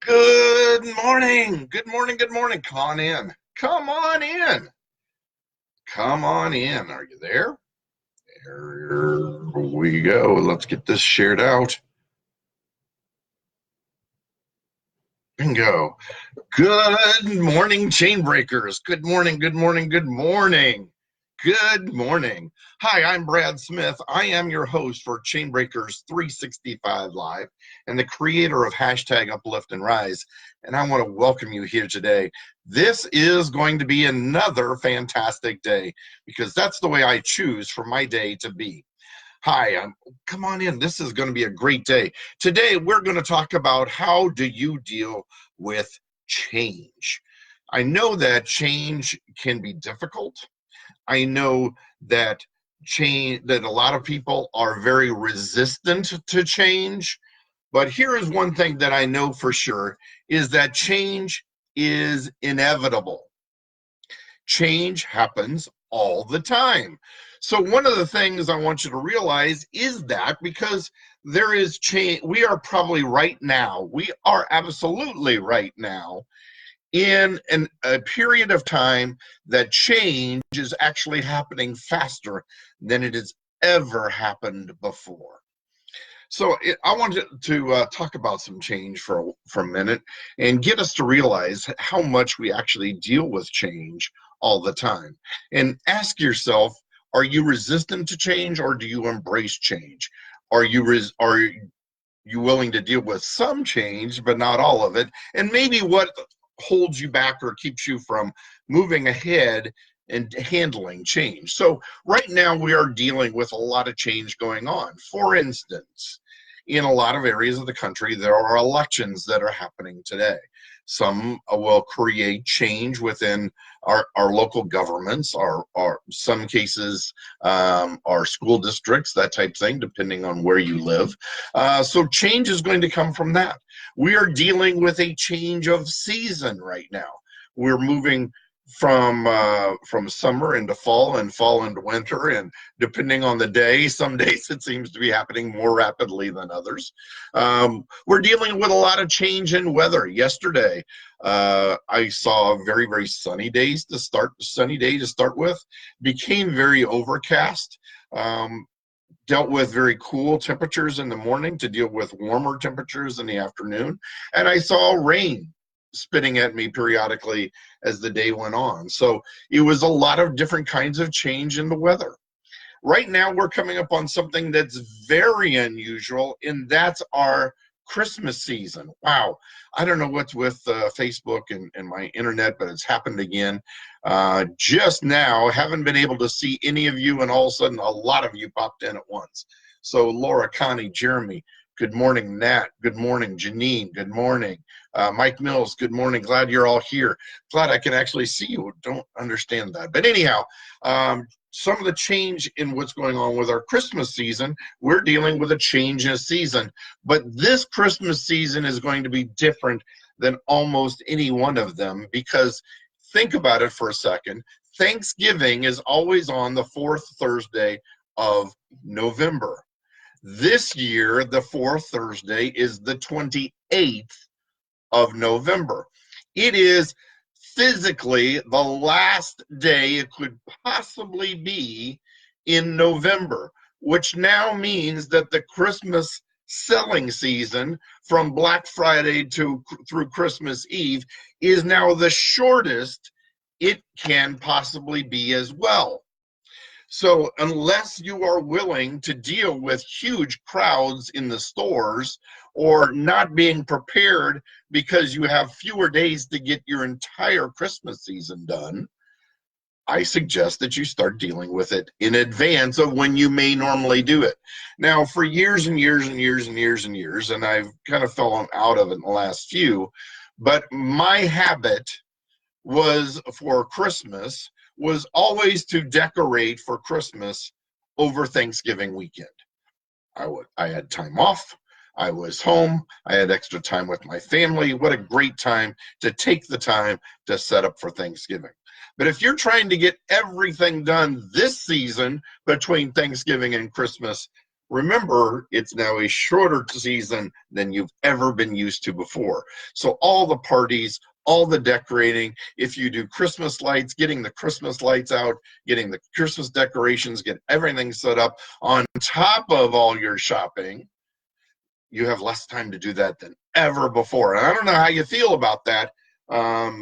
Good morning. Good morning. Good morning. Come on in. Come on in. Come on in. Are you there? Here we go. Let's get this shared out. Bingo. Good morning, Chainbreakers. Good morning. Good morning. Good morning. Good morning. Hi, I'm Brad Smith. I am your host for Chainbreakers 365 Live and the creator of hashtag Uplift and Rise. And I want to welcome you here today. This is going to be another fantastic day because that's the way I choose for my day to be. Hi, come on in. This is going to be a great day. Today, we're going to talk about how do you deal with change. I know that change can be difficult. I know that that a lot of people are very resistant to change, but here is one thing that I know for sure is that change is inevitable. Change happens all the time. So one of the things I want you to realize is that because there is change, we are probably right now, we are absolutely right now in a period of time that change is actually happening faster than it has ever happened before. So I wanted to talk about some change for a minute and get us to realize how much we actually deal with change all the time. And ask yourself, are you resistant to change or do you embrace change? Are you willing to deal with some change, but not all of it? And maybe what holds you back or keeps you from moving ahead and handling change. So right now we are dealing with a lot of change going on. For instance, in a lot of areas of the country, there are elections that are happening today. Some will create change within our local governments, our some cases, our school districts, that type of thing, depending on where you live. So change is going to come from that. We are dealing with a change of season right now. We're moving from summer into fall and fall into winter, and depending on the day, some days it seems to be happening more rapidly than others. We're dealing with a lot of change in weather. Yesterday I saw very, very sunny day to start with, became very overcast, dealt with very cool temperatures in the morning to deal with warmer temperatures in the afternoon, and I saw rain spitting at me periodically as the day went on. So it was a lot of different kinds of change in the weather. Right now we're coming up on something that's very unusual, and that's our Christmas season. Wow. I don't know what's with Facebook and my internet, but it's happened again. Just now, haven't been able to see any of you, and all of a sudden a lot of you popped in at once. So Laura, Connie, Jeremy, good morning. Nat, good morning. Janine, good morning. Mike Mills, good morning. Glad you're all here. Glad I can actually see you. Don't understand that. But anyhow, some of the change in what's going on with our Christmas season, we're dealing with a change in a season. But this Christmas season is going to be different than almost any one of them, because think about it for a second. Thanksgiving is always on the fourth Thursday of November. This year, the fourth Thursday is the 28th of November. It is physically the last day it could possibly be in November, which now means that the Christmas selling season from Black Friday through Christmas Eve is now the shortest it can possibly be as well. So unless you are willing to deal with huge crowds in the stores, or not being prepared because you have fewer days to get your entire Christmas season done, I suggest that you start dealing with it in advance of when you may normally do it. Now, for years and years and years and years and years, and I've kind of fallen out of it in the last few, but my habit was for Christmas was always to decorate for Christmas over Thanksgiving weekend. I had time off. I was home. I had extra time with my family. What a great time to take the time to set up for Thanksgiving. But if you're trying to get everything done this season between Thanksgiving and Christmas, Remember, it's now a shorter season than you've ever been used to before. So all the parties, all the decorating, if you do Christmas lights, getting the Christmas lights out, getting the Christmas decorations, get everything set up on top of all your shopping, you have less time to do that than ever before. And I don't know how you feel about that.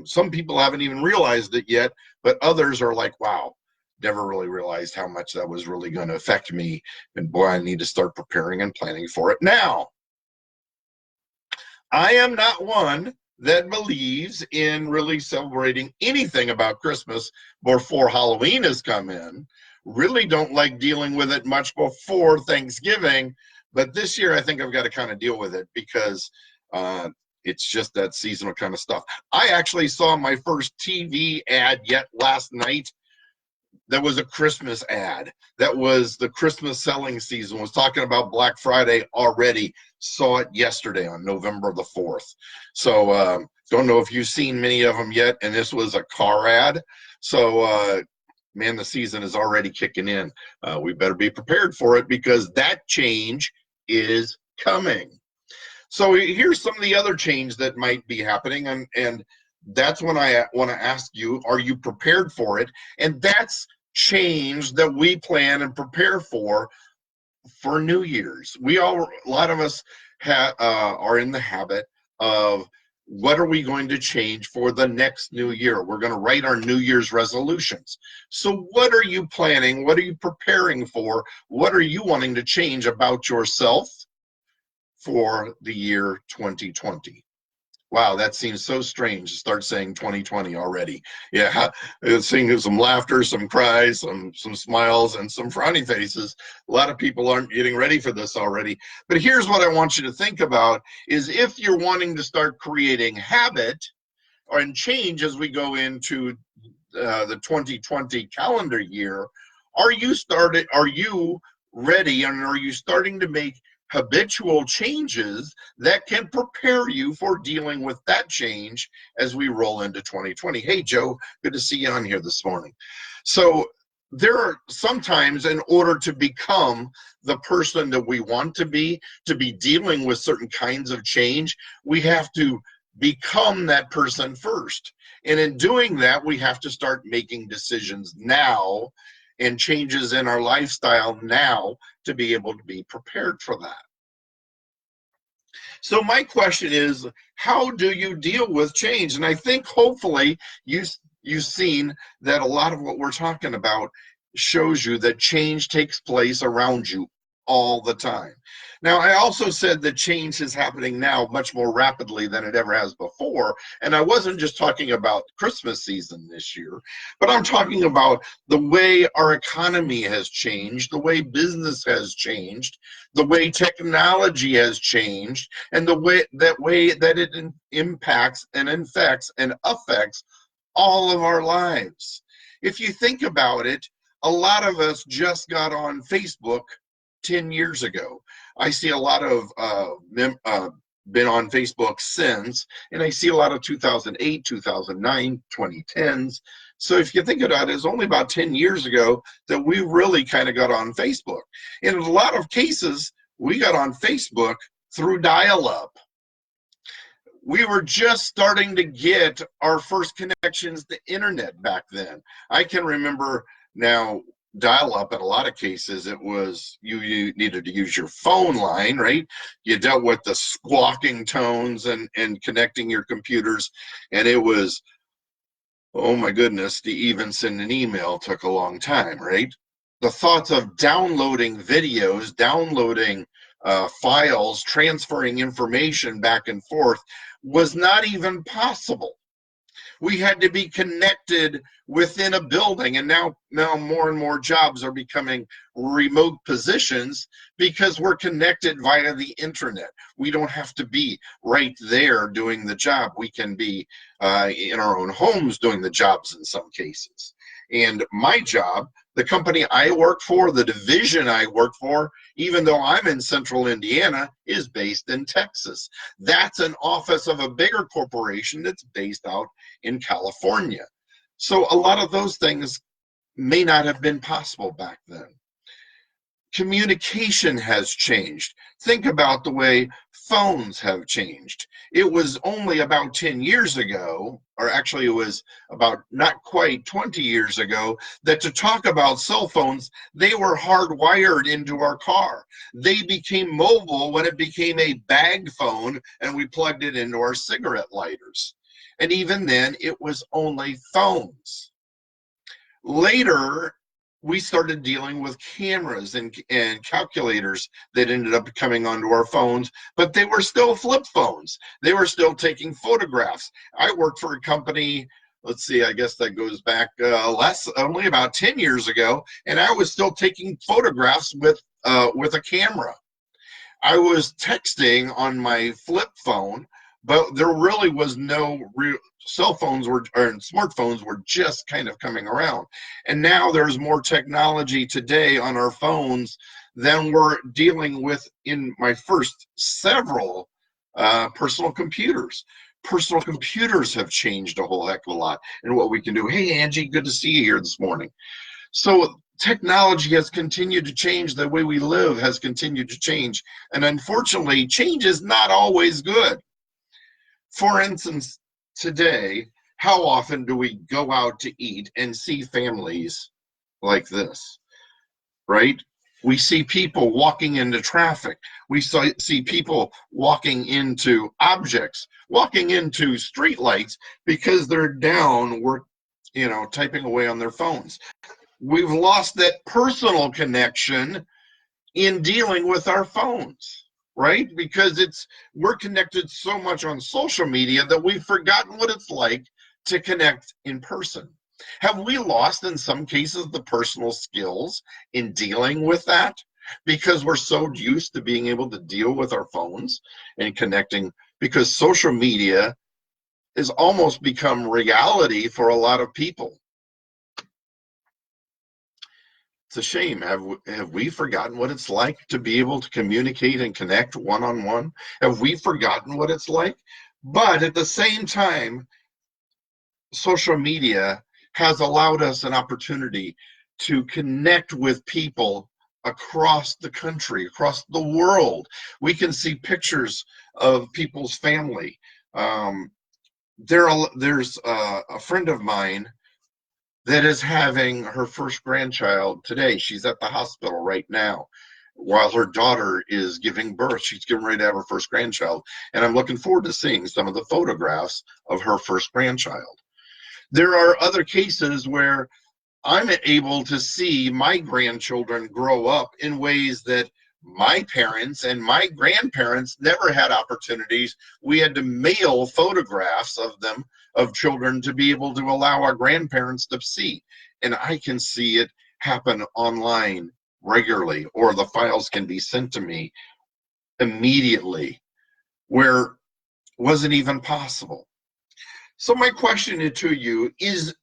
Some people haven't even realized it yet, but others are like, wow, never really realized how much that was really going to affect me. And boy, I need to start preparing and planning for it now. I am not one that believes in really celebrating anything about Christmas before Halloween has come in. Really don't like dealing with it much before Thanksgiving. But this year, I think I've got to kind of deal with it because it's just that seasonal kind of stuff. I actually saw my first TV ad yet last night. That was a Christmas ad. That was the Christmas selling season. Was talking about Black Friday already. Saw it yesterday on November the 4th. So don't know if you've seen many of them yet. And this was a car ad. So man, the season is already kicking in. We better be prepared for it because that change is coming. So here's some of the other change that might be happening, and that's when I want to ask you, are you prepared for it? And that's change that we plan and prepare for New Year's. A lot of us are in the habit of what are we going to change for the next new year? We're going to write our New Year's resolutions. So what are you planning? What are you preparing for? What are you wanting to change about yourself for the year 2020? Wow, that seems so strange to start saying 2020 already. Yeah, seeing some laughter, some cries, some smiles, and some frowny faces. A lot of people aren't getting ready for this already. But here's what I want you to think about is if you're wanting to start creating habit and change as we go into the 2020 calendar year, are you ready and are you starting to make habitual changes that can prepare you for dealing with that change as we roll into 2020. Hey, Joe, good to see you on here this morning. So there are sometimes, in order to become the person that we want to be dealing with certain kinds of change, we have to become that person first. And in doing that, we have to start making decisions now and changes in our lifestyle now to be able to be prepared for that. So my question is, how do you deal with change? And I think hopefully you've seen that a lot of what we're talking about shows you that change takes place around you all the time. Now, I also said that change is happening now much more rapidly than it ever has before. And I wasn't just talking about Christmas season this year, but I'm talking about the way our economy has changed, the way business has changed, the way technology has changed, and the way that it impacts and infects and affects all of our lives. If you think about it, a lot of us just got on Facebook 10 years ago. I see a lot of been on Facebook since, and I see a lot of 2008, 2009, 2010s. So if you think about it, it's only about 10 years ago that we really kind of got on Facebook. And in a lot of cases, we got on Facebook through dial-up. We were just starting to get our first connections to internet back then. I can remember now, dial-up in a lot of cases, it was you needed to use your phone line, right? You dealt with the squawking tones and connecting your computers, and it was, oh my goodness, to even send an email took a long time, right? The thoughts of downloading videos, downloading files, transferring information back and forth was not even possible. We had to be connected within a building, and now more and more jobs are becoming remote positions because we're connected via the internet. We don't have to be right there doing the job. We can be in our own homes doing the jobs in some cases. And my job, the company I work for, the division I work for, even though I'm in central Indiana, is based in Texas. That's an office of a bigger corporation that's based out in California. So a lot of those things may not have been possible back then. Communication has changed. Think about the way phones have changed. It was only about 10 years ago, or actually it was about not quite 20 years ago, that to talk about cell phones, they were hardwired into our car. They became mobile when it became a bag phone and we plugged it into our cigarette lighters. And even then, it was only phones. Later, we started dealing with cameras and calculators that ended up coming onto our phones, but they were still flip phones. They were still taking photographs. I worked for a company, let's see, I guess that goes back only about 10 years ago, and I was still taking photographs with a camera. I was texting on my flip phone, but there really was no real cell phones or smartphones were just kind of coming around. And now there's more technology today on our phones than we're dealing with in my first several personal computers. Personal computers have changed a whole heck of a lot in what we can do. Hey, Angie, good to see you here this morning. So technology has continued to change. The way we live has continued to change. And unfortunately, change is not always good. For instance, today, how often do we go out to eat and see families like this, right? We see people walking into traffic. We see people walking into objects, walking into streetlights because they're down, typing away on their phones. We've lost that personal connection in dealing with our phones, right? Because we're connected so much on social media that we've forgotten what it's like to connect in person. Have we lost, in some cases, the personal skills in dealing with that because we're so used to being able to deal with our phones and connecting? Because social media has almost become reality for a lot of people. It's a shame. Have we forgotten what it's like to be able to communicate and connect one-on-one? Have we forgotten what it's like? But at the same time, social media has allowed us an opportunity to connect with people across the country, across the world. We can see pictures of people's family. There's a friend of mine that is having her first grandchild today. She's at the hospital right now while her daughter is giving birth. She's getting ready to have her first grandchild. And I'm looking forward to seeing some of the photographs of her first grandchild. There are other cases where I'm able to see my grandchildren grow up in ways that my parents and my grandparents never had opportunities. We had to mail photographs of them, of children, to be able to allow our grandparents to see. And I can see it happen online regularly, or the files can be sent to me immediately, where wasn't even possible. So my question to you is,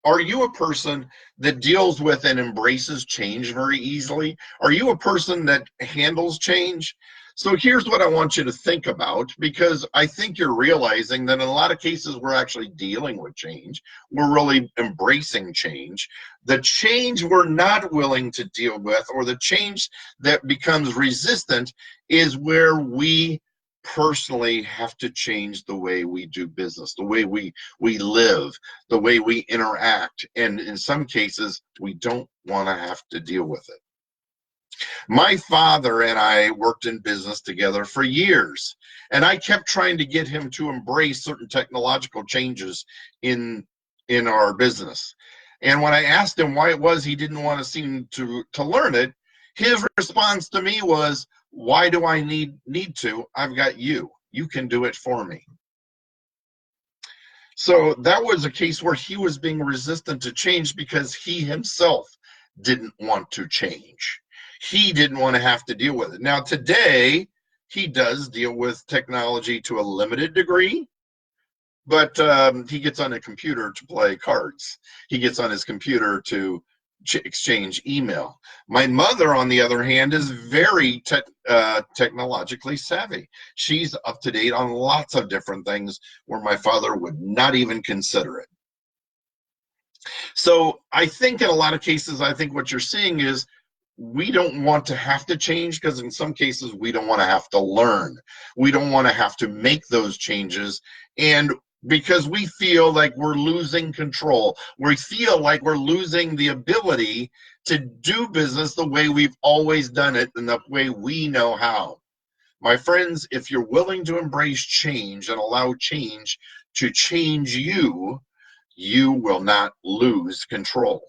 are you a person that deals with and embraces change very easily? Are you a person that handles change? So here's what I want you to think about, because I think you're realizing that in a lot of cases we're actually dealing with change. We're really embracing change. The change we're not willing to deal with, or the change that becomes resistant, is where we personally have to change the way we do business, the way we live, the way we interact. And in some cases, we don't want to have to deal with it. My father and I worked in business together for years, and I kept trying to get him to embrace certain technological changes in our business. And when I asked him why it was he didn't want to seem to learn it, his response to me was, why do I need to? I've got you. You can do it for me. So that was a case where he was being resistant to change because he himself didn't want to change. He didn't want to have to deal with it. Now today, he does deal with technology to a limited degree, but he gets on a computer to play cards. He gets on his computer to exchange email. My mother, on the other hand, is very technologically savvy. She's up to date on lots of different things where my father would not even consider it. So I think in a lot of cases, I think what you're seeing is we don't want to have to change, because in some cases we don't want to have to learn. We don't want to have to make those changes, and because we feel like we're losing control, we feel like we're losing the ability to do business the way we've always done it and the way we know how. My friends, if you're willing to embrace change and allow change to change you, you will not lose control.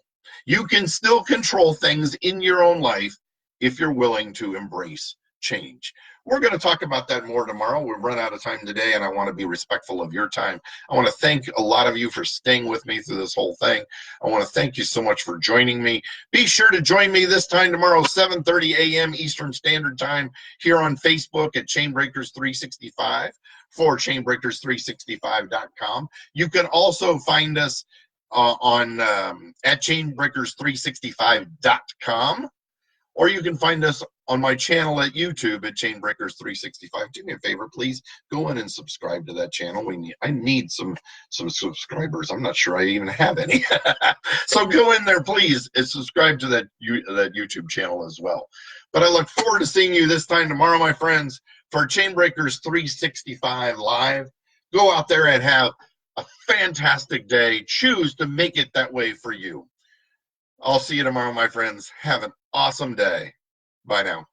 You can still control things in your own life if you're willing to embrace change. We're going to talk about that more tomorrow. We've run out of time today, and I want to be respectful of your time. I want to thank a lot of you for staying with me through this whole thing. I want to thank you so much for joining me. Be sure to join me this time tomorrow, 7:30 a.m. Eastern Standard Time, here on Facebook at Chainbreakers 365 for chainbreakers365.com. You can also find us on at chainbreakers365.com, or you can find us on my channel at YouTube at Chainbreakers365. Do me a favor, please go in and subscribe to that channel. I need some subscribers. I'm not sure I even have any. So go in there, please, and subscribe to that YouTube channel as well. But I look forward to seeing you this time tomorrow, my friends, for Chainbreakers 365 Live. Go out there and have a fantastic day. Choose to make it that way for you. I'll see you tomorrow, my friends. Have an awesome day. Bye now.